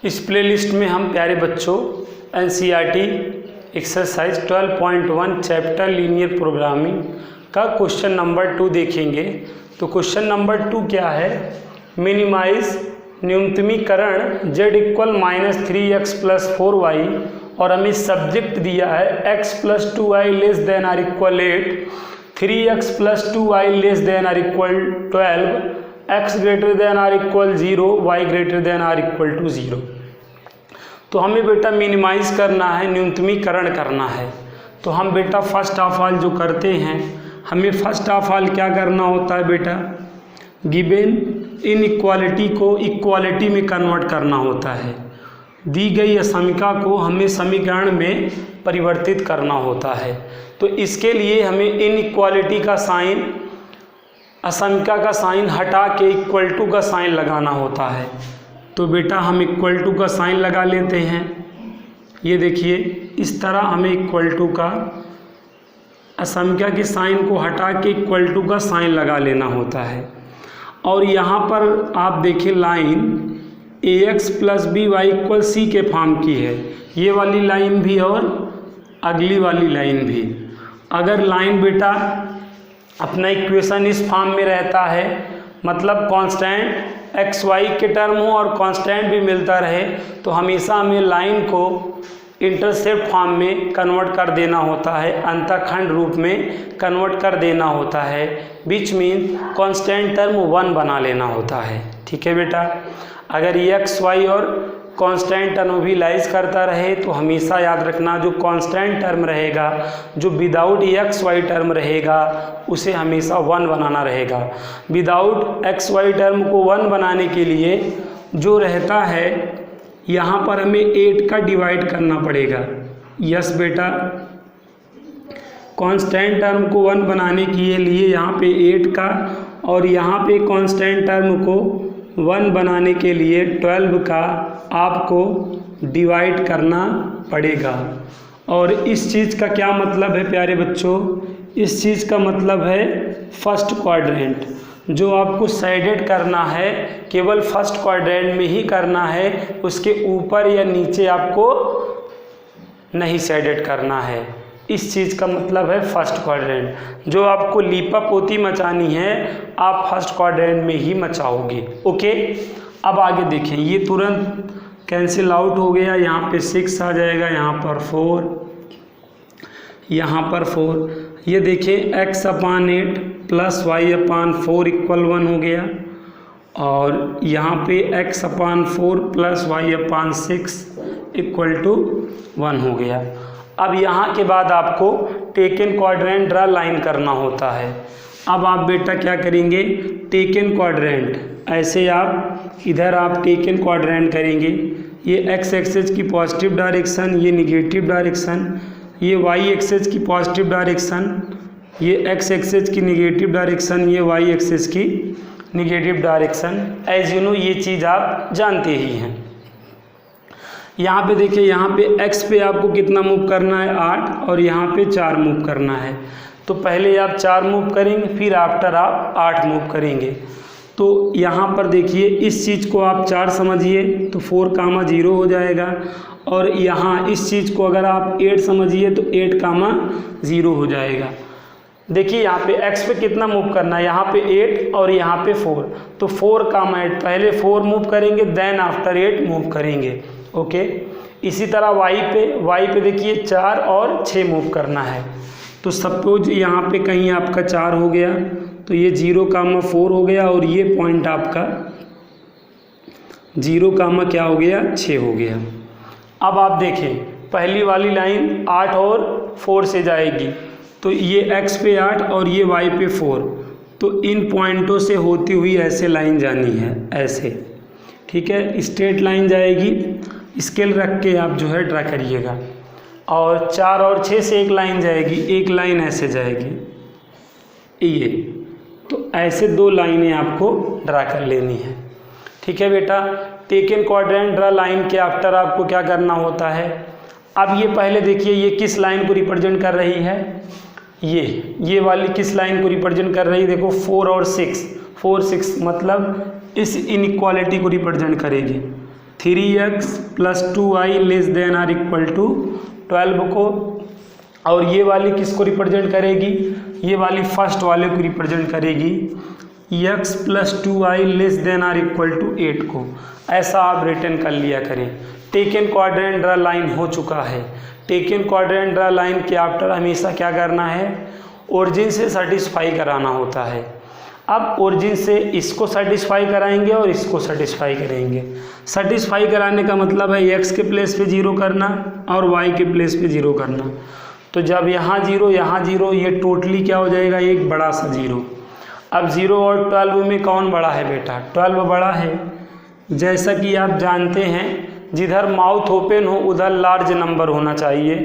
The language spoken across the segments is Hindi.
इस प्लेलिस्ट में हम प्यारे बच्चों NCERT exercise 12.1 chapter linear programming का क्वेश्चन नंबर 2 देखेंगे। तो क्वेश्चन नंबर 2 क्या है, minimise न्यूनतमीकरण z equal -3x + 4y और हमें सब्जेक्ट दिया है x + 2y less than or equal 8, 3x + 2y less than or equal 12, x greater than or equal 0, y greater than or equal to 0। तो हमें बेटा मिनिमाइज करना है, न्यूनतमीकरण करना है। तो हम बेटा फर्स्ट ऑफ ऑल जो करते हैं, हमें फर्स्ट ऑफ ऑल क्या करना होता है बेटा, गिवन इनइक्वालिटी को इक्वालिटी में कन्वर्ट करना होता है। दी गई असमीका को हमें समीकरण में परिवर्तित करना होता है। तो इसके लिए हमें इनइक्वालिटी का साइन, असमीका का साइन हटा के इक्वल टू का साइन लगाना होता है। तो बेटा हम इक्वल टू का साइन लगा लेते हैं। ये देखिए इस तरह हमें इक्वल टू का असमीका के साइन को हटा के इक्वल टू का साइन लगा लेना होता है। और यहाँ पर आप देखिए लाइन ax + by = c के फॉर्म की है, ये वाली लाइन भी और अगली वाली लाइन भी। अगर लाइन बेटा अपना इक्वेशन इस फॉर्म में रहता है, मतलब कांस्टेंट एक्स वाई के टर्म हो और कांस्टेंट भी मिलता रहे, तो हमेशा हमें लाइन को इंटरसेप्ट फॉर्म में कन्वर्ट कर देना होता है, अंतःखंड रूप में कन्वर्ट कर देना होता है, विच मीन कांस्टेंट टर्म 1 बना लेना होता है। ठीक है बेटा, अगर एक्स वाई और कांस्टेंट टर्म भी लाइज करता रहे तो हमेशा याद रखना जो कांस्टेंट टर्म रहेगा, जो विदाउट एक्स वाई टर्म रहेगा, उसे हमेशा 1 बनाना रहेगा। विदाउट एक्स वाई टर्म को 1 बनाने के लिए जो रहता है, यहाँ पर हमें 8 का डिवाइड करना पड़ेगा। यस बेटा, कांस्टेंट टर्म को 1 बनाने के लिए यहाँ पे 8 का, और यहाँ पे कांस्टेंट टर्म को 1 बनाने के लिए 12 का आपको डिवाइड करना पड़ेगा। और इस चीज़ का क्या मतलब है प्यारे बच्चों, इस चीज़ का मतलब है फर्स्ट क्वाड्रेंट। जो आपको साइडेड करना है केवल फर्स्ट क्वाड्रेंट में ही करना है, उसके ऊपर या नीचे आपको नहीं साइडेड करना है। इस चीज़ का मतलब है फर्स्ट क्वाड्रेंट। जो आपको लीपापोती मचानी है आप फर्स्ट क्वाड्रेंट में ही मचाओगे। ओके, अब आगे देखें, ये तुरंत कैंसिल आउट हो गया। यहाँ पे 6 आ जाएगा, यहाँ पर 4, यहाँ पर 4। ये देखिए x/8 + y/4 = 1 हो गया, और यहाँ पे x/4 + y/6 = 1 हो गया। अब यहाँ के बाद आपको टेकन क्वाड्रेंट ड्रा लाइन करना होता है। अब आप बेटा क्या करेंगे, टेकन क्वाड्रेंट, ऐसे आप इधर आप टेकन क्वाड्रेंट करेंगे। ये एक्स एक्सिस की पॉजिटिव डायरेक्शन, ये निगेटिव डायरेक्शन, ये वाई एक्सिस की पॉजिटिव डायरेक्शन, ये एक्स एक्सिस की निगेटिव डायरेक्शन, ये वाई एक्सिस की negative direction. As you know ये चीज़ आप जानते ही हैं। यहाँ पे देखिए, यहाँ पे x पे आपको कितना मूव करना है, 8, और यहाँ पे 4 मूव करना है। तो पहले आप 4 मूव करेंगे, फिर आफ्टर आप 8 मूव करेंगे। तो यहाँ पर देखिए इस चीज़ को आप 4 समझिए तो 4, 0 हो जाएगा, और यहाँ इस चीज़ को अगर आप 8 समझिए तो 8, 0 हो जाएगा। देखिए यहाँ पे x पे कितना मूव करना है, यहाँ पे 8 और यहाँ पे 4, तो 4, 8, पहले 4 मूव करेंगे, देन आफ्टर 8 मूव करेंगे। ओके, इसी तरह y पे देखिए 4 और 6 मूव करना है। तो सपोज यहाँ पे कहीं आपका 4 हो गया, तो ये 0, 4 हो गया, और ये पॉइंट आपका 0, क्या हो गया, 6 हो गया। अब आप देखें पहली वाली लाइन 8 और 4 से जाएगी, तो ये x पे 8 और ये y पे 4, तो इन पॉइंटों से होती हुई ऐसे लाइन जानी है, ऐसे। ठीक है, स्ट्रेट लाइन जाएगी, स्केल रख के आप जो है ड्रा करिएगा। और 4 और 6 से एक लाइन जाएगी, एक लाइन ऐसे जाएगी, ये। तो ऐसे 2 लाइनें आपको ड्रा कर लेनी है। ठीक है बेटा, टेकन क्वाड्रेंट ड्रा लाइन के आफ्टर आपको क्या करना होता है। अब ये पहले देखिए ये किस लाइन को रिप्रेजेंट कर रही है, ये वाली किस लाइन को रिप्रेजेंट कर रही है, देखो 4 और 6, 4, 6 मतलब इस इनइक्वालिटी को रिप्रेजेंट करेगी। 3x + 2y less than or equal to 12 को, और ये वाली किसको रिप्रेजेंट करेगी, ये वाली फर्स्ट वाले को रिप्रेजेंट करेगी x + 2y less than or equal to 8 को। ऐसा आप रिटर्न कर लिया करें। टेकन क्वाड्रेंट ड्रा लाइन हो चुका है। टेकन क्वाड्रेंट ड्रा लाइन के आफ्टर हमेशा क्या करना है, ओरिजिन से सेटिस्फाई कराना होता है। अब ओरिजिन से इसको सेटिस्फाई कराएंगे और इसको सेटिस्फाई करेंगे। सेटिस्फाई कराने का मतलब है x के प्लेस पे 0 करना और y के प्लेस पे 0 करना। तो जब यहाँ 0 यहाँ 0, ये टोटली क्या हो जाएगा, एक बड़ा सा 0। अब 0 और 12 में कौन बड़ा है बेटा, 12 बड़ा है। जैसा कि आप जानते हैं जिधर माउथ ओपन हो उधर लार्ज नंबर होना चाहिए,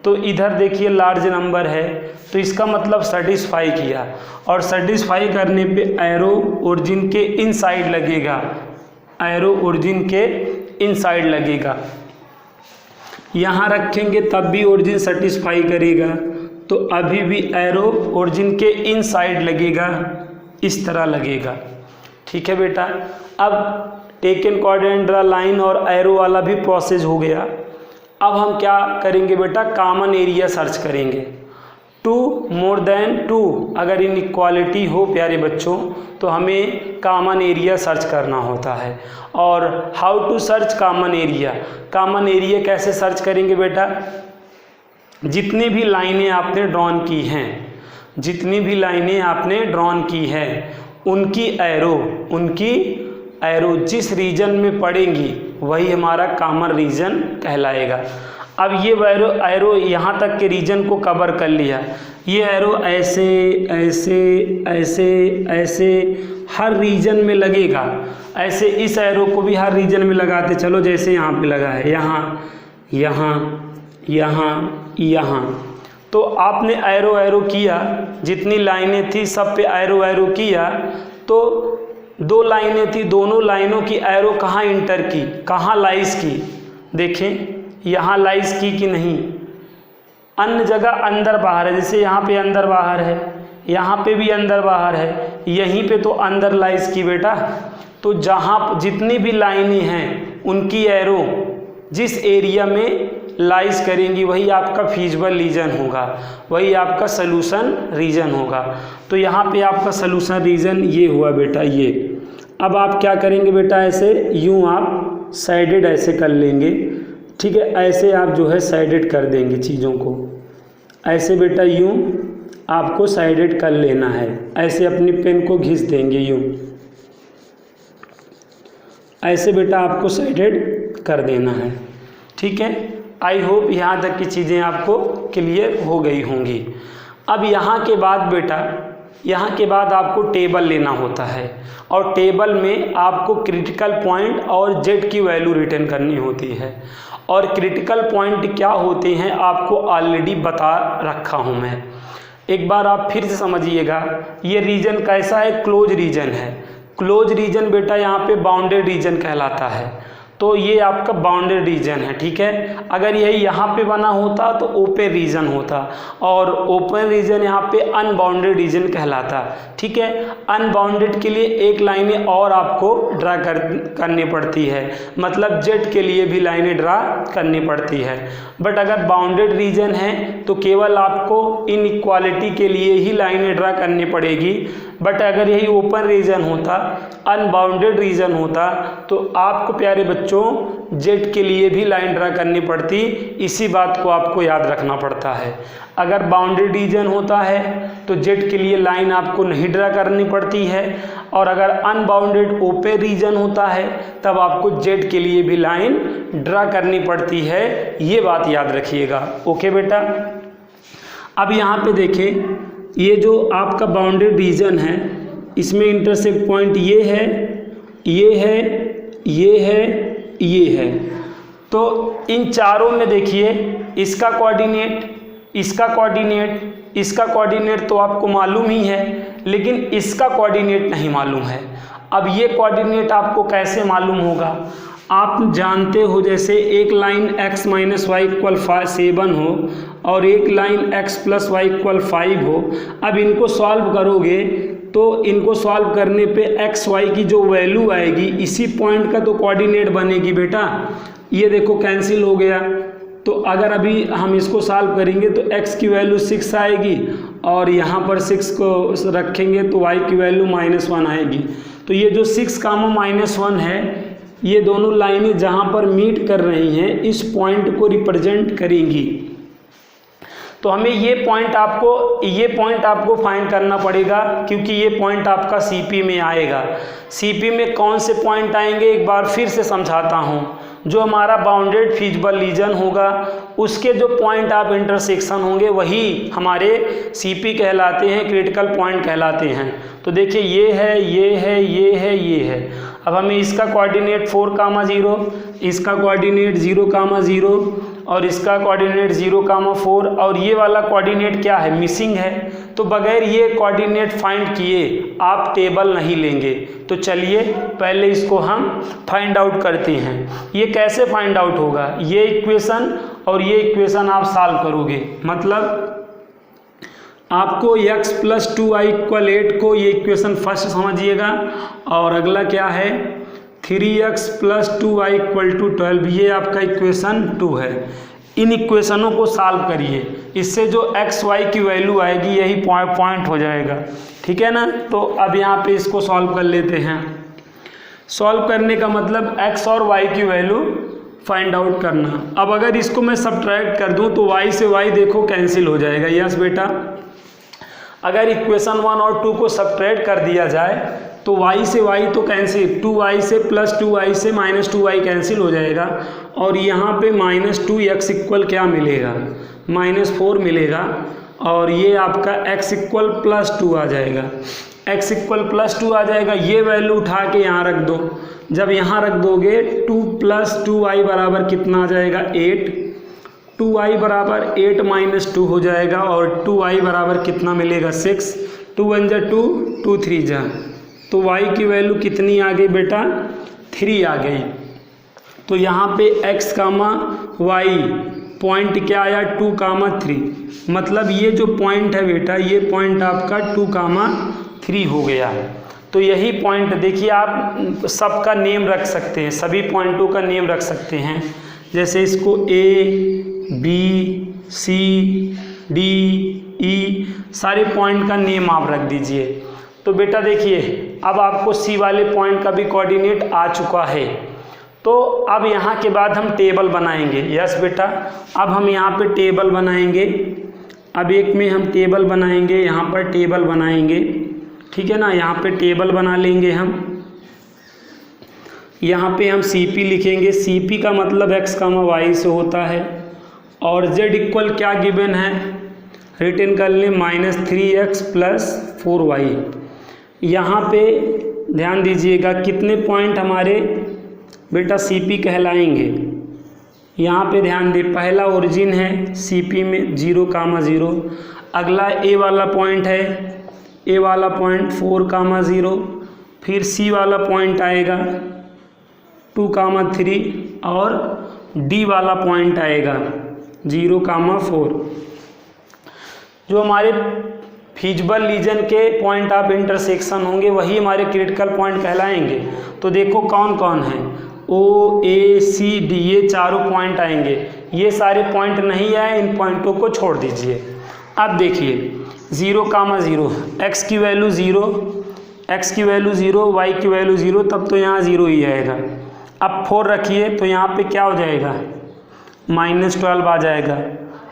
तो इधर देखिए लार्ज नंबर है, तो इसका मतलब सेटिस्फाई किया, और सेटिस्फाई करने पे एरो ओरिजिन के इनसाइड लगेगा, एरो ओरिजिन के इनसाइड लगेगा। यहाँ रखेंगे तब भी ओरिजिन सेटिस्फाई करेगा, तो अभी भी एरो ओरिजिन के इनसाइड लगेगा, इस तरह लगेगा। ठीक है बेटा। अब टेकन क्वाड्रेंट ड्रा लाइन और एरो वाला भी प्रोसेस हो गया। अब हम क्या करेंगे बेटा, कॉमन एरिया सर्च करेंगे। 2 मोर देन 2 अगर इनइक्वालिटी हो प्यारे बच्चों तो हमें कॉमन एरिया सर्च करना होता है। और how to search common area, common area कैसे सर्च करेंगे बेटा, जितनी भी लाइनें आपने ड्रॉन की हैं, जितनी भी लाइनें आपने ड्रॉन की हैं उनकी एरो जिस रीजन में पड़ेंगी वही हमारा कॉमन रीजन कहलाएगा। अब ये एरो यहाँ तक के रीजन को कवर कर लिया, ये एरो ऐसे ऐसे ऐसे ऐसे हर रीजन में लगेगा। ऐसे इस एरो को भी हर रीजन में लगाते चलो, जैसे यहाँ पे लगा है, यहाँ यहाँ यहाँ यहाँ। तो आपने एरो किया, जितनी लाइनें थी सब पे एरो किया, तो 2 लाइनें थी, दोनों लाइनों की एरो कहाँ इंटर की, कहाँ लाइज की, देखें यहाँ लाइज की कि नहीं, अन्य जगह अंदर बाहर है। जैसे यहाँ पे अंदर बाहर है, यहाँ पे भी अंदर बाहर है, यहीं पे तो अंदर लाइज की बेटा। तो जहाँ जितनी भी लाइनें हैं उनकी एरो जिस एरिया में लाइज करेंगी वही आपका फीजिबल रीजन होगा, वही आपका सलूशन रीजन होगा। तो यहाँ पे आपका सलूशन रीजन ये हुआ बेटा, ये। अब आप क्या करेंगे बेटा, ऐसे यूँ आप साइडेड ऐसे कर लेंगे, ठीक है, ऐसे आप जो है साइडेड कर देंगे चीज़ों को, ऐसे बेटा यूँ आपको साइडेड कर लेना है। ऐसे अपनी पेन को घिस देंगे यूँ, ऐसे बेटा आपको साइडेड कर देना है। ठीक है, आई होप यहाँ तक की चीज़ें आपको क्लियर हो गई होंगी। अब यहाँ के बाद बेटा, यहाँ के बाद आपको टेबल लेना होता है, और टेबल में आपको क्रिटिकल पॉइंट और जेड की वैल्यू रिटर्न करनी होती है। और क्रिटिकल पॉइंट क्या होते हैं आपको ऑलरेडी बता रखा हूँ मैं, एक बार आप फिर से समझिएगा। ये रीजन कैसा है, क्लोज रीजन है। क्लोज रीजन बेटा यहाँ पे बाउंडेड रीजन कहलाता है, तो ये आपका बाउंडेड रीजन है। ठीक है, अगर यही यहाँ पे बना होता तो ओपन रीजन होता, और ओपन रीजन यहाँ पे अनबाउंडेड रीजन कहलाता। ठीक है, अनबाउंडेड के लिए एक लाइनें और आपको ड्रा करनी पड़ती है, मतलब जेड के लिए भी लाइनें ड्रा करनी पड़ती है। बट अगर बाउंडेड रीजन है तो केवल आपको इनइक्वालिटी के लिए ही लाइनें ड्रा करनी पड़ेगी। बट अगर यही ओपन रीजन होता, अनबाउंडेड रीजन होता, तो आपको प्यारे बच्चों जेड के लिए भी लाइन ड्रा करनी पड़ती। इसी बात को आपको याद रखना पड़ता है। अगर बाउंडेड रीजन होता है तो जेड के लिए लाइन आपको नहीं ड्रा करनी पड़ती है, और अगर अनबाउंडेड ओपन रीजन होता है तब आपको जेड के लिए भी लाइन ड्रा करनी पड़ती है। ये बात याद रखिएगा। ओके बेटा, अब यहाँ पे देखें, ये जो आपका बाउंडेड रीजन है इसमें इंटरसेक्ट पॉइंट ये है, ये है, ये है, ये है। तो इन चारों में देखिए, इसका कोऑर्डिनेट, इसका कोऑर्डिनेट, इसका कोऑर्डिनेट तो आपको मालूम ही है, लेकिन इसका कोऑर्डिनेट नहीं मालूम है। अब ये कोऑर्डिनेट आपको कैसे मालूम होगा, आप जानते हो जैसे एक लाइन x - y = 7 हो और एक लाइन x + y = 5 हो। अब इनको सॉल्व करोगे तो इनको सॉल्व करने पे एक्स वाई की जो वैल्यू आएगी इसी पॉइंट का तो कोऑर्डिनेट बनेगी बेटा। ये देखो कैंसिल हो गया, तो अगर अभी हम इसको सॉल्व करेंगे तो x की वैल्यू 6 आएगी और यहाँ पर 6 को रखेंगे तो y की वैल्यू -1 आएगी। तो ये जो 6, -1 है, ये दोनों लाइनें जहाँ पर मीट कर रही हैं इस पॉइंट को रिप्रेजेंट करेंगी। तो हमें ये पॉइंट आपको फाइंड करना पड़ेगा, क्योंकि ये पॉइंट आपका सीपी में आएगा। सीपी में कौन से पॉइंट आएंगे एक बार फिर से समझाता हूँ। जो हमारा बाउंडेड फीजिबल रीजन होगा उसके जो पॉइंट ऑफ इंटरसेक्शन होंगे वही हमारे सीपी कहलाते हैं, क्रिटिकल पॉइंट कहलाते हैं। तो देखिए ये है, ये है, ये है, ये है। अब हमें इसका कोऑर्डिनेट 4,0, इसका कोऑर्डिनेट 0,0 और इसका कोऑर्डिनेट 0,4 और ये वाला कोऑर्डिनेट क्या है, मिसिंग है। तो बगैर ये कोऑर्डिनेट फाइंड किए आप टेबल नहीं लेंगे। तो चलिए पहले इसको हम फाइंड आउट करते हैं। ये कैसे फाइंड आउट होगा, ये इक्वेशन और ये इक्वेशन आप सॉल्व करोगे। मतलब आपको x + 2y = 8 को ये इक्वेशन फर्स्ट समझिएगा, और अगला क्या है 3x + 2y = 12, ये आपका इक्वेशन 2 है। इन इक्वेशनों को सॉल्व करिए, इससे जो x y की वैल्यू आएगी यही पॉइंट हो जाएगा, ठीक है ना। तो अब यहाँ पे इसको सॉल्व कर लेते हैं। सॉल्व करने का मतलब x और y की वैल्यू फाइंड आउट करना। अब अगर इसको मैं सब्ट्रैक्ट कर दूँ तो y से y देखो कैंसिल हो जाएगा। यस बेटा, अगर इक्वेशन 1 और 2 को सब्ट्रैक्ट कर दिया जाए तो y से y तो कैंसिल, 2y से +2y से -2y कैंसिल हो जाएगा, और यहाँ पे -2x इक्वल क्या मिलेगा, -4 मिलेगा, और ये आपका x इक्वल +2 आ जाएगा। x इक्वल +2 आ जाएगा, ये वैल्यू उठा के यहाँ रख दो। जब यहाँ रख दोगे 2 + 2y बराबर कितना आ जाएगा 8, 2y बराबर 8 - 2 हो जाएगा, और 2y बराबर कितना मिलेगा 6, 2 × 1 = 2, 2 × 3 = 4। तो y की वैल्यू कितनी आ गई बेटा 3 आ गई। तो यहाँ पे x, y पॉइंट क्या आया 2, 3। मतलब ये जो पॉइंट है बेटा, ये पॉइंट आपका 2, 3 हो गया है। तो यही पॉइंट देखिए, आप सबका नेम रख सकते हैं, सभी पॉइंटों का नेम रख सकते हैं। जैसे इसको A, B, C, D, E सारे पॉइंट का नेम आप रख दीजिए। तो बेटा देखिए, अब आपको C वाले पॉइंट का भी कोऑर्डिनेट आ चुका है। तो अब यहाँ के बाद हम टेबल बनाएंगे। यस बेटा, अब हम यहाँ पे टेबल बनाएंगे। अब एक में हम टेबल बनाएंगे, यहाँ पर टेबल बनाएंगे, ठीक है ना। यहाँ पे टेबल बना लेंगे हम। यहाँ पे हम CP लिखेंगे। CP का मतलब x, y से होता है, और z इक्वल क्या गिवन है, रिटर्न कर लें -3x + 4y। यहाँ पे ध्यान दीजिएगा कितने पॉइंट हमारे बेटा CP कहलाएंगे। यहाँ पे ध्यान दे, पहला ओरिजिन है CP में 0, 0। अगला A वाला पॉइंट है, A वाला पॉइंट 4, 0। फिर C वाला पॉइंट आएगा 2, 3, और D वाला पॉइंट आएगा 0, 4। जो हमारे फीजिबल रीजन के पॉइंट ऑफ इंटरसेक्शन होंगे वही हमारे क्रिटिकल पॉइंट कहलाएंगे। तो देखो कौन कौन है, O, A, C, D, ये चारों पॉइंट आएंगे। ये सारे पॉइंट नहीं आए, इन पॉइंटों को छोड़ दीजिए। अब देखिए 0, 0, x की वैल्यू 0, x की वैल्यू 0, y की वैल्यू 0, तब तो यहाँ 0 ही आएगा। अब 4 रखिए तो यहाँ पे क्या हो जाएगा -12 आ जाएगा।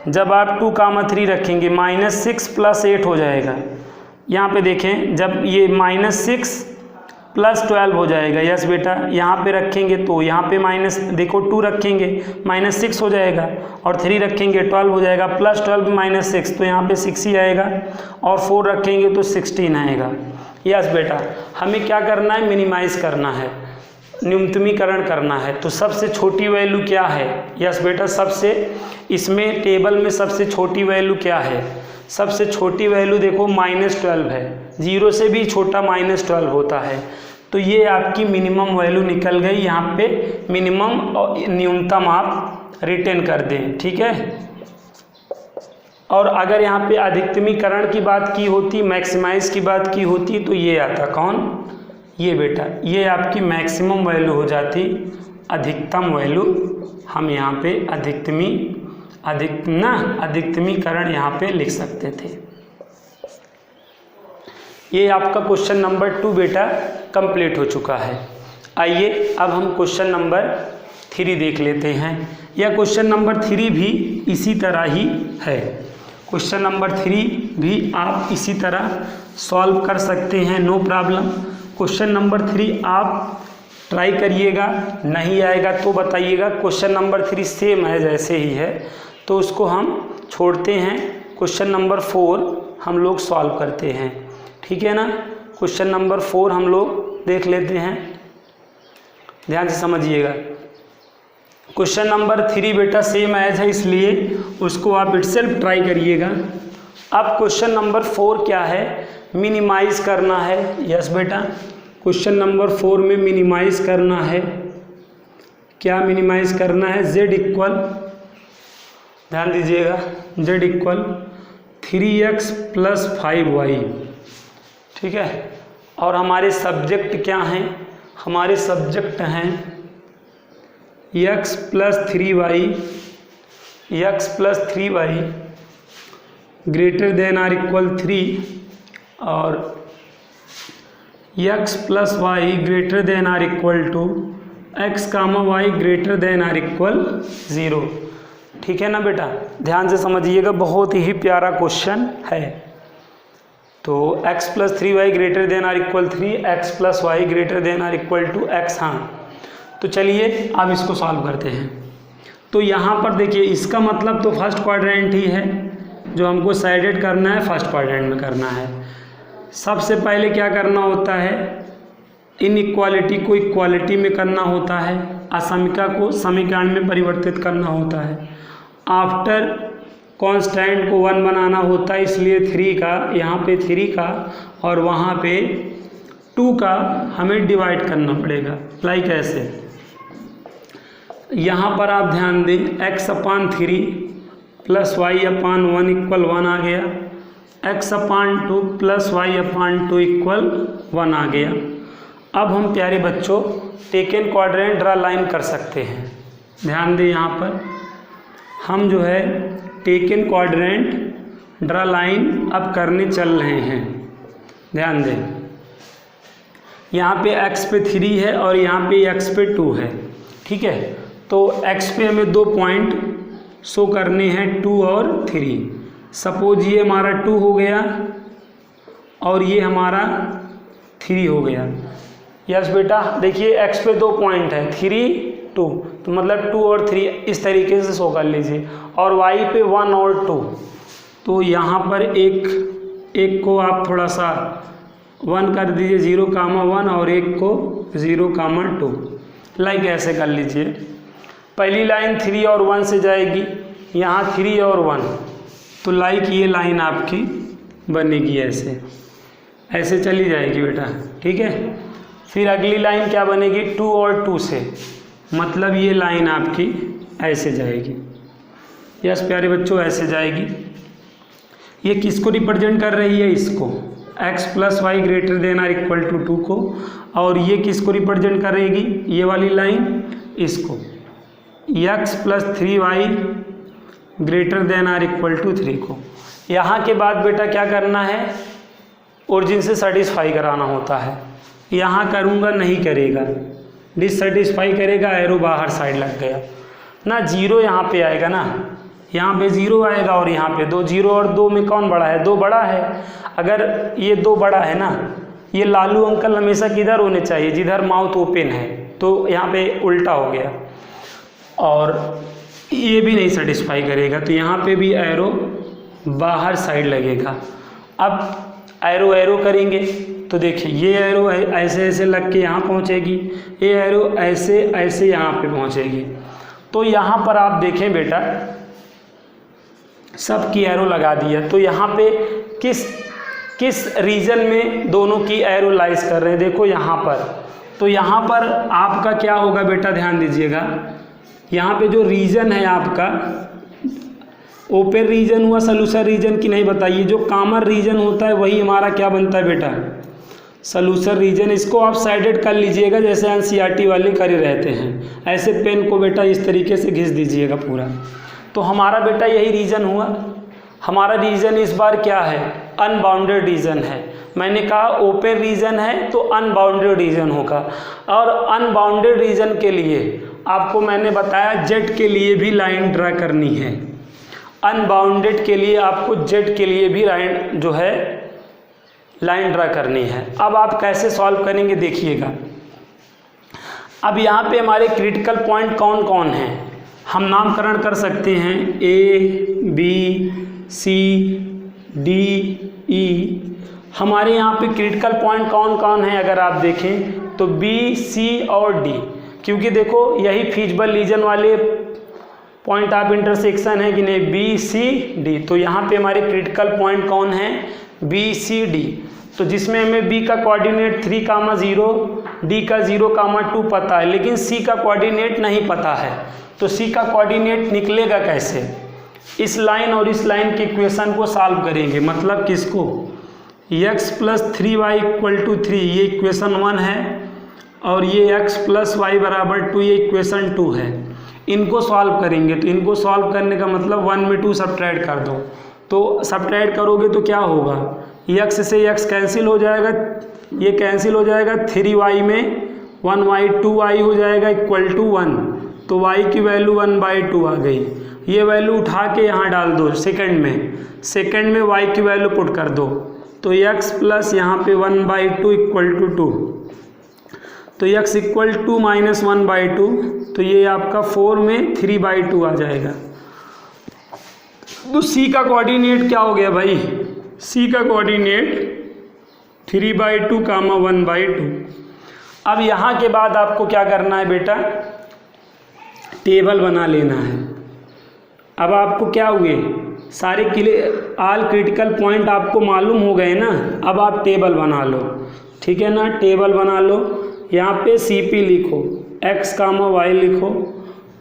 जब आप 2, 3 रखेंगे -6 + 8 हो जाएगा। यहाँ पे देखें, जब ये -6 + 12 हो जाएगा। यस बेटा, यहाँ पे रखेंगे तो यहाँ पे देखो 2 रखेंगे -6 हो जाएगा, और 3 रखेंगे 12 हो जाएगा, +12 -6 तो यहाँ पे 6 ही आएगा, और 4 रखेंगे तो 16 आएगा। यस बेटा, हमें क्या करना है, मिनिमाइज़ करना है, न्यूनतमीकरण करना है। तो सबसे छोटी वैल्यू क्या है, यस बेटा, सबसे इसमें टेबल में सबसे छोटी वैल्यू क्या है, सबसे छोटी वैल्यू देखो -12 है। 0 से भी छोटा -12 होता है। तो ये आपकी मिनिमम वैल्यू निकल गई। यहाँ पे मिनिमम और न्यूनतम आप रिटेन कर दें, ठीक है। और अगर यहाँ पे अधिकतमीकरण की बात की होती, मैक्सिमाइज की बात की होती, तो ये आता कौन, ये बेटा, ये आपकी मैक्सिमम वैल्यू हो जाती, अधिकतम वैल्यू हम यहाँ पे अधिकतमीकरण यहाँ पे लिख सकते थे। ये आपका क्वेश्चन नंबर 2 बेटा कंप्लीट हो चुका है। आइए अब हम क्वेश्चन नंबर 3 देख लेते हैं। यह क्वेश्चन नंबर 3 भी इसी तरह ही है। क्वेश्चन नंबर 3 भी आप इसी तरह सॉल्व कर सकते हैं, नो प्रॉब्लम। क्वेश्चन नंबर 3 आप ट्राई करिएगा, नहीं आएगा तो बताइएगा। क्वेश्चन नंबर 3 सेम है जैसे ही है, तो उसको हम छोड़ते हैं। क्वेश्चन नंबर 4 हम लोग सॉल्व करते हैं, ठीक है ना। क्वेश्चन नंबर 4 हम लोग देख लेते हैं, ध्यान से समझिएगा। क्वेश्चन नंबर 3 बेटा सेम एज है, इसलिए उसको आप इटसेल्फ ट्राई करिएगा। अब क्वेश्चन नंबर 4 क्या है, मिनिमाइज करना है। यस बेटा, क्वेश्चन नंबर 4 में मिनिमाइज करना है। क्या मिनिमाइज करना है, z इक्वल, ध्यान दीजिएगा, z इक्वल 3x + 5y, ठीक है। और हमारे सब्जेक्ट क्या हैं, हमारे सब्जेक्ट हैं x + 3y, x + 3y ≥ 3 और x + y ≥ x, y ≥ 0, ठीक है ना बेटा। ध्यान से समझिएगा, बहुत ही प्यारा क्वेश्चन है। तो x + 3y ≥ 3, x + y ≥ x। हाँ, तो चलिए अब इसको सॉल्व करते हैं। तो यहाँ पर देखिए, इसका मतलब तो फर्स्ट क्वाड्रेंट ही है, जो हमको साइडेड करना है फर्स्ट क्वाड्रेंट में करना है। सबसे पहले क्या करना होता है, इनइक्वालिटी को इक्वालिटी में करना होता है, असमीका को समीकरण में परिवर्तित करना होता है। आफ्टर कांस्टेंट को 1 बनाना होता है, इसलिए 3 का यहाँ पे 3 का और वहाँ पे 2 का हमें डिवाइड करना पड़ेगा। लाइक ऐसे, यहाँ पर आप ध्यान दें, x/3 + y/1 = 1 आ गया, x/2 + y/2 = 1 आ गया। अब हम प्यारे बच्चों टेकन क्वाड्रेंट ड्रा लाइन कर सकते हैं। ध्यान दें, यहाँ पर हम जो है टेकन क्वाड्रेंट ड्रा लाइन अब करने चल रहे हैं। ध्यान दें, यहाँ पे x पे 3 है और यहाँ पे x पे 2 है, ठीक है। तो x पे हमें 2 पॉइंट शो करने हैं, 2 और 3। सपोज ये हमारा 2 हो गया और ये हमारा 3 हो गया। यस बेटा, देखिए x पे 2 पॉइंट है, 3, 2, तो मतलब 2 और 3 इस तरीके से शो कर लीजिए। और y पे 1 और 2, तो यहाँ पर एक को आप थोड़ा सा 1 कर दीजिए, 0,1 और एक को 0,2, लाइक ऐसे कर लीजिए। पहली लाइन 3 और 1 से जाएगी, यहाँ 3 और 1, तो लाइक ये लाइन आपकी बनेगी, ऐसे चली जाएगी बेटा, ठीक है। फिर अगली लाइन क्या बनेगी, 2 और 2 से, मतलब ये लाइन आपकी ऐसे जाएगी। यस प्यारे बच्चों, ऐसे जाएगी। ये किसको रिप्रेजेंट कर रही है, इसको, x + y ≥ 2 को। और ये किसको रिप्रेजेंट करेगी, ये वाली लाइन, इसको, x + 3y ≥ 3 को। यहाँ के बाद बेटा क्या करना है, ओरिजिन से सेटिस्फाई कराना होता है। यहाँ करूँगा नहीं करेगा, डिससेटिस्फाई करेगा, एरो बाहर साइड लग गया ना, 0 यहाँ पे आएगा ना, यहाँ पे 0 आएगा और यहाँ पे 2, 0 और 2 में कौन बड़ा है, 2 बड़ा है। अगर ये 2 बड़ा है ना, ये लालू अंकल हमेशा किधर होने चाहिए, जिधर माउथ ओपन है, तो यहाँ पे उल्टा हो गया। और ये भी नहीं सेटिस्फाई करेगा, तो यहाँ पे भी एरो बाहर साइड लगेगा। अब एरो करेंगे तो देखिए, ये एरो ऐसे लग के यहाँ पहुँचेगी, ये एरो ऐसे यहाँ पे पहुँचेगी। तो यहाँ पर आप देखें बेटा, सब की एरो लगा दिया, तो यहाँ पे किस रीजन में दोनों की एरो लाइज कर रहे हैं, देखो यहाँ पर। तो यहाँ पर आपका क्या होगा बेटा, ध्यान दीजिएगा, यहाँ पे जो रीजन है आपका, ओपन रीजन हुआ सॉल्यूशन रीजन की नहीं बताइए। जो कॉमन रीजन होता है वही हमारा क्या बनता है बेटा, सॉल्यूशन रीजन। इसको आप साइडेड कर लीजिएगा जैसे एनसीईआरटी वाले करे रहते हैं। ऐसे पेन को बेटा इस तरीके से घिस दीजिएगा पूरा। तो हमारा बेटा यही रीजन हुआ। हमारा रीजन इस बार क्या है, अनबाउंडेड रीजन है। मैंने कहा ओपन रीजन है तो अनबाउंडेड रीजन होगा। और अनबाउंडेड रीजन के लिए आपको मैंने बताया जेड के लिए भी लाइन ड्रा करनी है। अनबाउंडेड के लिए आपको जेड के लिए भी लाइन जो है लाइन ड्रा करनी है। अब आप कैसे सॉल्व करेंगे देखिएगा। अब यहाँ पे हमारे क्रिटिकल पॉइंट कौन कौन हैं, हम नामकरण कर सकते हैं A B C D E. हमारे यहाँ पे क्रिटिकल पॉइंट कौन कौन है अगर आप देखें तो बी सी और डी, क्योंकि देखो यही फीजिबल रीजन वाले पॉइंट ऑफ इंटरसेक्शन है कि नहीं, बी सी डी। तो यहाँ पे हमारे क्रिटिकल पॉइंट कौन है, बी सी डी। तो जिसमें हमें बी का कोऑर्डिनेट 3,0, डी का 0,2 पता है, लेकिन सी का कोऑर्डिनेट नहीं पता है। तो सी का कोऑर्डिनेट निकलेगा कैसे, इस लाइन और इस लाइन के इक्वेशन को सॉल्व करेंगे। मतलब किसको, x + 3y = 3 ये इक्वेशन 1 है, और ये x + y = 2 ये इक्वेशन 2 है। इनको सॉल्व करेंगे। तो इनको सॉल्व करने का मतलब 1 में 2 सब्ट्रैक्ट कर दो। तो सब्ट्रैक्ट करोगे तो क्या होगा, x से x कैंसिल हो जाएगा, ये कैंसिल हो जाएगा, 3y में 1y 2y हो जाएगा = 1। तो y की वैल्यू 1/2 आ गई। ये वैल्यू उठा के यहाँ डाल दो सेकंड में y की वैल्यू पुट कर दो। तो x प्लस यहाँ पे 1/2 = 2। तो x = 2 - 1/2, तो ये आपका 4 में 3/2 आ जाएगा। तो c का कोऑर्डिनेट क्या हो गया भाई, c का कोऑर्डिनेट 3/2, 1/2। अब यहाँ के बाद आपको क्या करना है बेटा, टेबल बना लेना है। अब आपको क्या हुए, सारे ऑल क्रिटिकल पॉइंट आपको मालूम हो गए ना। अब आप टेबल बना लो, ठीक है ना। टेबल बना लो, यहाँ पे CP लिखो, x, y लिखो,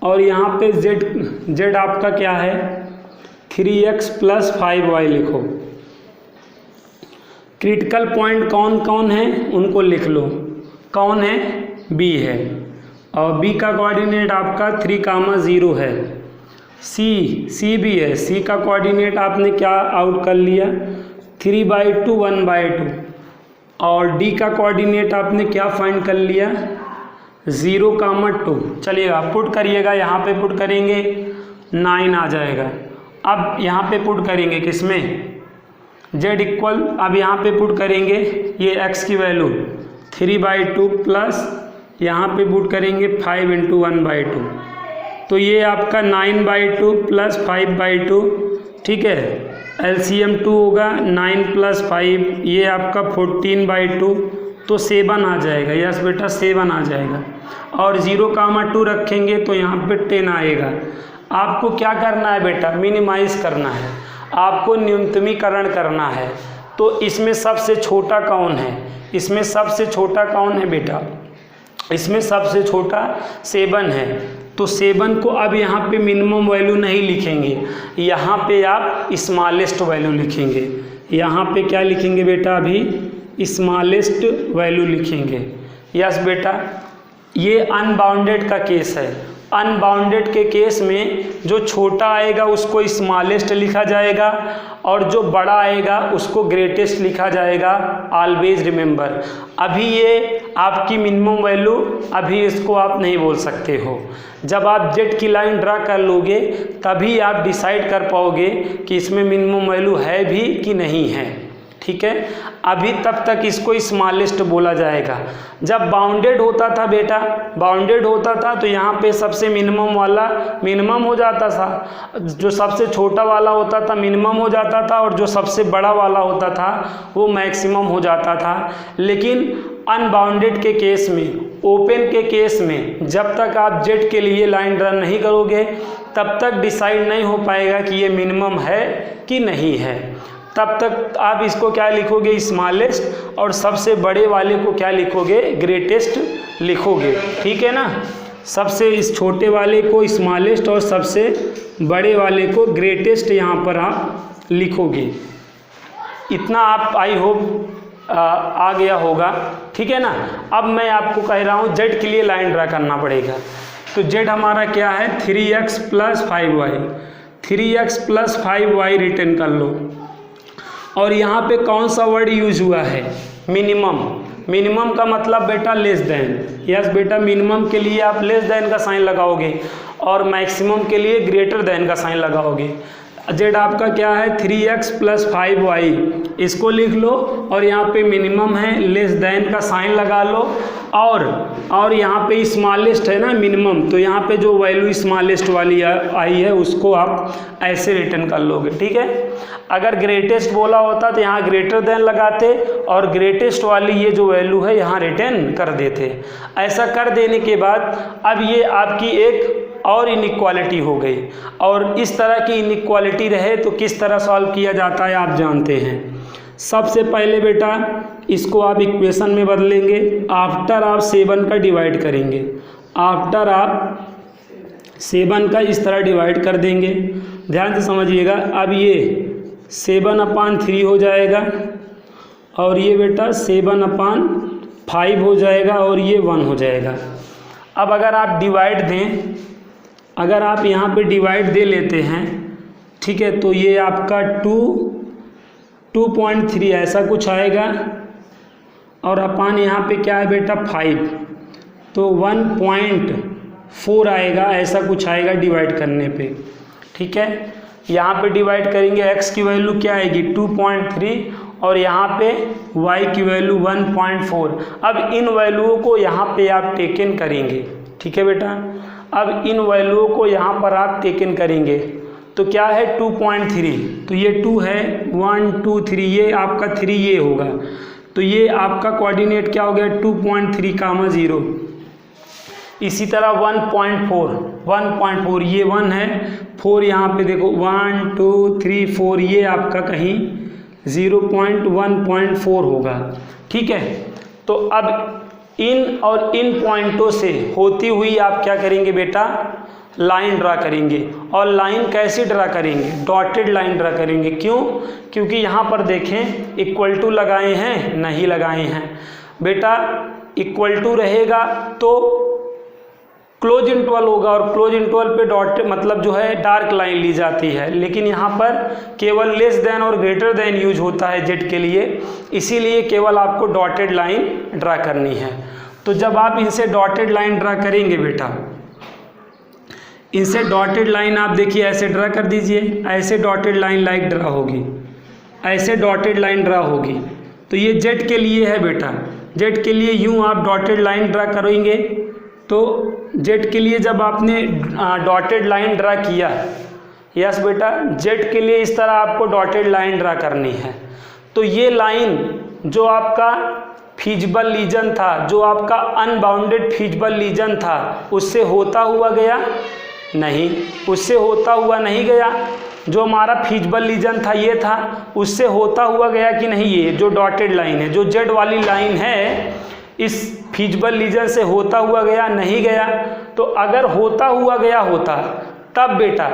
और यहाँ पे z आपका क्या है 3x + 5y लिखो। क्रिटिकल पॉइंट कौन कौन है उनको लिख लो। कौन है, B है, और B का कोऑर्डिनेट आपका 3,0 है। C भी है, C का कोऑर्डिनेट आपने क्या आउट कर लिया 3/2, 1/2। और D का कोऑर्डिनेट आपने क्या फाइंड कर लिया 0,2। चलिएगा पुट करिएगा, यहाँ पे पुट करेंगे 9 आ जाएगा। अब यहाँ पे पुट करेंगे किसमें, Z इक्वल, अब यहाँ पे पुट करेंगे ये x की वैल्यू 3/2 प्लस यहाँ पे पुट करेंगे 5 × 1/2। तो ये आपका 9/2 प्लस 5/2, ठीक है। LCM 2 होगा, 9 + 5 ये आपका 14/2, तो 7 आ जाएगा। यस बेटा 7 आ जाएगा। और 0,2 रखेंगे तो यहाँ पे 10 आएगा। आपको क्या करना है बेटा, मिनिमाइज़ करना है, आपको न्यूनतमीकरण करना है। तो इसमें सबसे छोटा कौन है, इसमें सबसे छोटा कौन है बेटा, इसमें सबसे छोटा 7 है। तो 7 को अब यहाँ पे मिनिमम वैल्यू नहीं लिखेंगे, यहाँ पे आप स्मॉलेस्ट वैल्यू लिखेंगे। यहाँ पे क्या लिखेंगे बेटा, अभी स्मॉलेस्ट वैल्यू लिखेंगे। यस बेटा, ये अनबाउंडेड का केस है। अनबाउंडेड के केस में जो छोटा आएगा उसको स्मॉलेस्ट लिखा जाएगा, और जो बड़ा आएगा उसको ग्रेटेस्ट लिखा जाएगा। ऑलवेज रिमेंबर, अभी ये आपकी मिनिमम वैल्यू, अभी इसको आप नहीं बोल सकते हो। जब आप जेड की लाइन ड्रा कर लोगे तभी आप डिसाइड कर पाओगे कि इसमें मिनिमम वैल्यू है भी कि नहीं है, ठीक है। अभी तब तक इसको स्मॉलेस्ट बोला जाएगा। जब बाउंडेड होता था बेटा, बाउंडेड होता था तो यहाँ पे सबसे मिनिमम वाला मिनिमम हो जाता था, जो सबसे छोटा वाला होता था मिनिमम हो जाता था, और जो सबसे बड़ा वाला होता था वो मैक्सिमम हो जाता था। लेकिन अनबाउंडेड के केस में, ओपन के केस में, जब तक आप जेड के लिए लाइन ड्रा नहीं करोगे तब तक डिसाइड नहीं हो पाएगा कि ये मिनिमम है कि नहीं है। तब तक आप इसको क्या लिखोगे, स्मॉलेस्ट, और सबसे बड़े वाले को क्या लिखोगे, ग्रेटेस्ट लिखोगे, ठीक है ना। सबसे इस छोटे वाले को स्मॉलेस्ट और सबसे बड़े वाले को ग्रेटेस्ट यहाँ पर आप लिखोगे। इतना आप आई होप आ गया होगा, ठीक है ना। अब मैं आपको कह रहा हूँ जेड के लिए लाइन ड्रा करना पड़ेगा। तो जेड हमारा क्या है 3x + 5y, 3x + 5y return कर लो। और यहाँ पे कौन सा वर्ड यूज हुआ है, मिनिमम। मिनिमम का मतलब बेटा लेस देन। यस बेटा, मिनिमम के लिए आप लेस देन का साइन लगाओगे और मैक्सिमम के लिए ग्रेटर देन का साइन लगाओगे। जेड आपका क्या है 3x + 5y, इसको लिख लो और यहाँ पे मिनिमम है, लेस देन का साइन लगा लो। और यहाँ पे स्मॉलेस्ट है ना मिनिमम, तो यहाँ पे जो वैल्यू स्मॉलेस्ट वाली आई है उसको आप ऐसे रिटर्न कर लोगे, ठीक है। अगर ग्रेटेस्ट बोला होता तो यहाँ ग्रेटर देन लगाते और ग्रेटेस्ट वाली ये जो वैल्यू है यहाँ रिटर्न कर देते। ऐसा कर देने के बाद अब ये आपकी एक और इनइक्वालिटी हो गई। और इस तरह की इनइक्वालिटी रहे तो किस तरह सॉल्व किया जाता है आप जानते हैं। सबसे पहले बेटा इसको आप इक्वेशन में बदलेंगे। आफ्टर आप 7 का डिवाइड करेंगे, आफ्टर आप 7 का इस तरह डिवाइड कर देंगे। ध्यान से समझिएगा। अब ये 7/3 हो जाएगा और ये बेटा 7/5 हो जाएगा और ये 1 हो जाएगा। अब अगर आप डिवाइड दें, अगर आप यहाँ पे डिवाइड दे लेते हैं, ठीक है, तो ये आपका 2.3 ऐसा कुछ आएगा और अपान यहाँ पे क्या है बेटा 5, तो 1.4 आएगा, ऐसा कुछ आएगा डिवाइड करने पे, ठीक है। यहाँ पे डिवाइड करेंगे, x की वैल्यू क्या आएगी 2.3 और यहाँ पे y की वैल्यू 1.4। अब इन वैल्यूओं को यहाँ पे आप टेकन करेंगे, ठीक है बेटा। अब इन वैल्यूओं को यहाँ पर आप टेकन करेंगे तो क्या है 2.3, तो ये 2 है, 1 2 3, ये आपका 3 ये होगा, तो ये आपका कोऑर्डिनेट क्या हो गया 2.3, 0। इसी तरह 1.4 ये 1 है, 4 यहाँ पे देखो 1 2 3 4, ये आपका कहीं 0.1.4 होगा, ठीक है। तो अब इन और इन पॉइंटों से होती हुई आप क्या करेंगे बेटा लाइन ड्रा करेंगे। और लाइन कैसे ड्रा करेंगे, डॉटेड लाइन ड्रा करेंगे। क्यों, क्योंकि यहाँ पर देखें इक्वल टू लगाए हैं, नहीं लगाए हैं बेटा। इक्वल टू रहेगा तो क्लोज इंटरवल होगा और क्लोज इंटरवल पे डॉट मतलब जो है डार्क लाइन ली जाती है, लेकिन यहाँ पर केवल लेस देन और ग्रेटर देन यूज होता है जेड के लिए, इसीलिए केवल आपको डॉटेड लाइन ड्रा करनी है। तो जब आप इनसे डॉटेड लाइन ड्रा करेंगे बेटा, इनसे डॉटेड लाइन आप देखिए ऐसे ड्रा कर दीजिए, ऐसे डॉटेड लाइन लाइक ड्रा होगी, ऐसे डॉटेड लाइन ड्रा होगी। तो ये जेड के लिए है बेटा, जेड के लिए यूँ आप डॉटेड लाइन ड्रा करेंगे। तो जेड के लिए जब आपने डॉटेड लाइन ड्रा किया, यस बेटा, जेड के लिए इस तरह आपको डॉटेड लाइन ड्रा करनी है। तो ये लाइन जो आपका फीजिबल रीजन था, जो आपका अनबाउंडेड फीजिबल रीजन था, उससे होता हुआ गया नहीं, उससे होता हुआ नहीं गया। जो हमारा फीजिबल रीजन था ये था, उससे होता हुआ गया कि नहीं। ये जो डॉटेड लाइन है, जो जेड वाली लाइन है, इस फीजिबल रीजन से होता हुआ गया नहीं गया। तो अगर होता हुआ गया होता तब बेटा,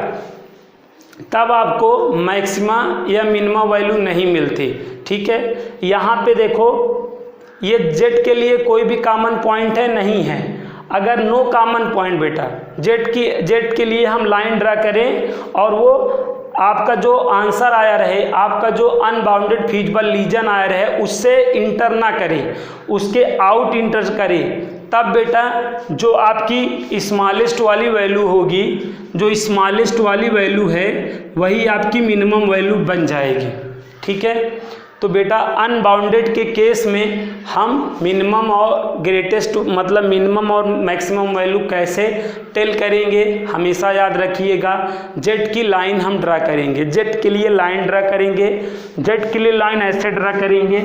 तब आपको मैक्सिमा या मिनिमा वैल्यू नहीं मिलती, ठीक है। यहाँ पे देखो ये जेड के लिए कोई भी कॉमन पॉइंट है नहीं है। अगर नो कॉमन पॉइंट बेटा जेड के लिए हम लाइन ड्रा करें और वो आपका जो आंसर आया रहे, आपका जो अनबाउंडेड फीजिबल रीजन आया रहे, उससे इंटर ना करे, उसके आउट इंटर करे, तब बेटा जो आपकी स्मॉलेस्ट वाली वैल्यू होगी, जो स्मॉलेस्ट वाली वैल्यू है वही आपकी मिनिमम वैल्यू बन जाएगी, ठीक है। तो बेटा अनबाउंडेड के केस में हम मिनिमम और ग्रेटेस्ट मतलब मिनिमम और मैक्सिमम वैल्यू कैसे टेल करेंगे, हमेशा याद रखिएगा। जेड की लाइन हम ड्रा करेंगे, जेड के लिए लाइन ड्रा करेंगे, जेड के लिए लाइन ऐसे ड्रा करेंगे।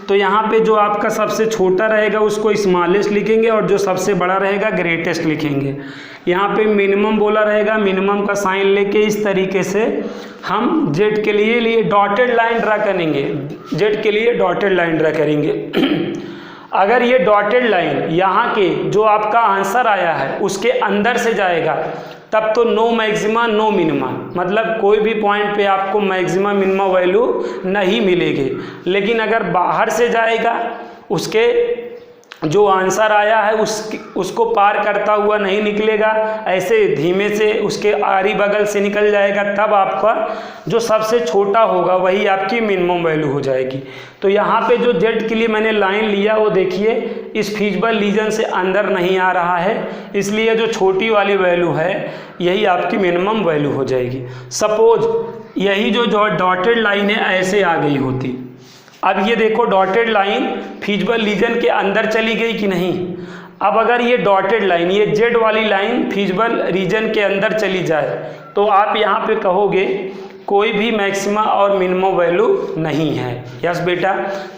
तो यहाँ पे जो आपका सबसे छोटा रहेगा उसको स्मॉलेस्ट लिखेंगे और जो सबसे बड़ा रहेगा ग्रेटेस्ट लिखेंगे। यहाँ पे मिनिमम बोला रहेगा, मिनिमम का साइन लेके इस तरीके से हम जेड के लिए डॉटेड लाइन ड्रा करेंगे, जेड के लिए डॉटेड लाइन ड्रा करेंगे। अगर ये डॉटेड लाइन यहाँ के जो आपका आंसर आया है उसके अंदर से जाएगा तब तो नो मैक्सिमा नो मिनिमा, मतलब कोई भी पॉइंट पे आपको मैक्सिमा मिनिमा वैल्यू नहीं मिलेगी। लेकिन अगर बाहर से जाएगा, उसके जो आंसर आया है उसको पार करता हुआ नहीं निकलेगा, ऐसे धीमे से उसके आरी बगल से निकल जाएगा, तब आपका जो सबसे छोटा होगा वही आपकी मिनिमम वैल्यू हो जाएगी। तो यहाँ पे जो जेड के लिए मैंने लाइन लिया वो देखिए इस फीजिबल रीजन से अंदर नहीं आ रहा है, इसलिए जो छोटी वाली वैल्यू है यही आपकी मिनिमम वैल्यू हो जाएगी। सपोज यही जो डॉटेड लाइन है ऐसे आ गई होती, अब ये देखो डॉटेड लाइन फीजिबल रीजन के अंदर चली गई कि नहीं। अब अगर ये डॉटेड लाइन, ये जेड वाली लाइन फीजिबल रीजन के अंदर चली जाए तो आप यहाँ पे कहोगे कोई भी मैक्सिमा और मिनिमम वैल्यू नहीं है। यस बेटा,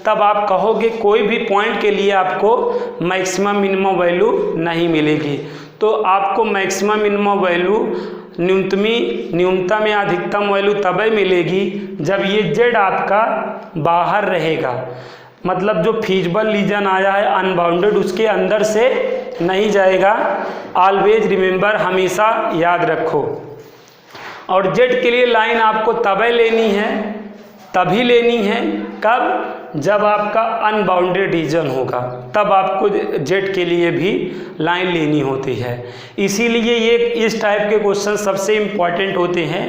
तब आप कहोगे कोई भी पॉइंट के लिए आपको मैक्सिमम मिनिमम वैल्यू नहीं मिलेगी। तो आपको मैक्सिमम मिनिमम वैल्यू न्यूनतम या अधिकतम वैल्यू तभी मिलेगी जब ये जेड आपका बाहर रहेगा, मतलब जो फीजिबल रीजन आया है अनबाउंडेड उसके अंदर से नहीं जाएगा। ऑलवेज रिमेंबर, हमेशा याद रखो। और जेड के लिए लाइन आपको तभी लेनी है कब, जब आपका अनबाउंडेड रीजन होगा, तब आपको जेड के लिए भी लाइन लेनी होती है। इसीलिए ये इस टाइप के क्वेश्चन सबसे इम्पॉर्टेंट होते हैं।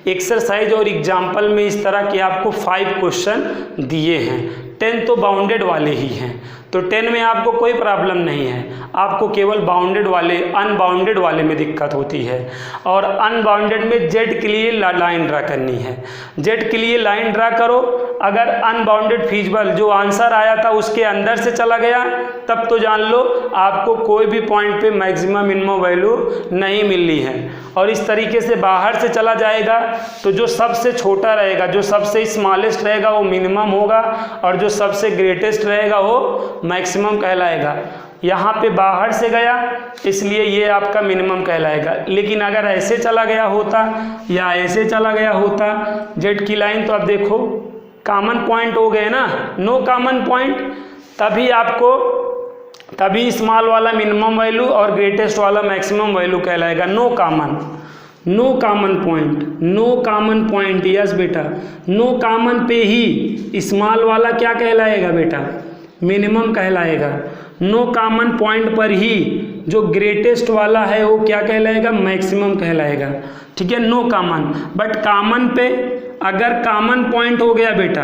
एक्सरसाइज और एग्जाम्पल में इस तरह के आपको 5 क्वेश्चन दिए हैं। 10 तो बाउंडेड वाले ही हैं, तो 10 में आपको कोई प्रॉब्लम नहीं है, आपको केवल अनबाउंडेड वाले में दिक्कत होती है। और अनबाउंडेड में जेड के लिए लाइन ड्रा करनी है। जेड के लिए लाइन ड्रा करो, अगर अनबाउंडेड फीजिबल जो आंसर आया था उसके अंदर से चला गया तब तो जान लो आपको कोई भी पॉइंट पे मैक्सिमम मिनिमम वैल्यू नहीं मिलनी है। और इस तरीके से बाहर से चला जाएगा तो जो सबसे छोटा रहेगा, जो सबसे स्मॉलेस्ट रहेगा वो मिनिमम होगा, और जो सबसे ग्रेटेस्ट रहेगा वो मैक्सिमम कहलाएगा। यहाँ पे बाहर से गया इसलिए ये आपका मिनिमम कहलाएगा। लेकिन अगर ऐसे चला गया होता या ऐसे चला गया होता जेड की लाइन, तो अब देखो कॉमन पॉइंट हो गए ना, नो कॉमन पॉइंट, तभी स्मॉल वाला मिनिमम वैल्यू और ग्रेटेस्ट वाला मैक्सिमम वैल्यू कहलाएगा। नो कॉमन पॉइंट, यस बेटा, नो कॉमन पे ही स्मॉल वाला क्या कहलाएगा बेटा, मिनिमम कहलाएगा। नो कॉमन पॉइंट पर ही जो ग्रेटेस्ट वाला है वो क्या कहलाएगा, मैक्सिमम कहलाएगा। ठीक है, नो कॉमन। बट कॉमन पे अगर कॉमन पॉइंट हो गया बेटा,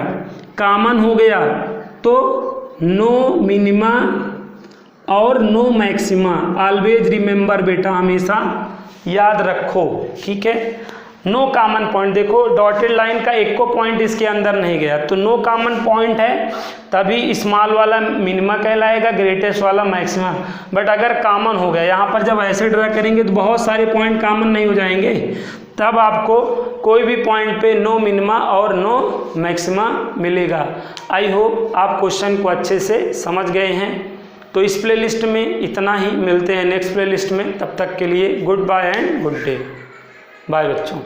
कॉमन हो गया तो नो मिनिमा और नो मैक्सिमा। ऑलवेज रिमेंबर बेटा, हमेशा याद रखो। ठीक है, नो कॉमन पॉइंट, देखो डॉटेड लाइन का एक को पॉइंट इसके अंदर नहीं गया, तो नो कॉमन पॉइंट है तभी स्मॉल वाला मिनिमा कहलाएगा, ग्रेटेस्ट वाला मैक्सिमम। बट अगर कॉमन हो गया, यहाँ पर जब ऐसे ड्रा करेंगे तो बहुत सारे पॉइंट कॉमन नहीं हो जाएंगे, तब आपको कोई भी पॉइंट पे नो मिनिमा और नो मैक्सिमा मिलेगा। आई होप आप क्वेश्चन को अच्छे से समझ गए हैं। तो इस प्लेलिस्ट में इतना ही, मिलते हैं नेक्स्ट प्लेलिस्ट में। तब तक के लिए good bye and good day. Bye बच्चों।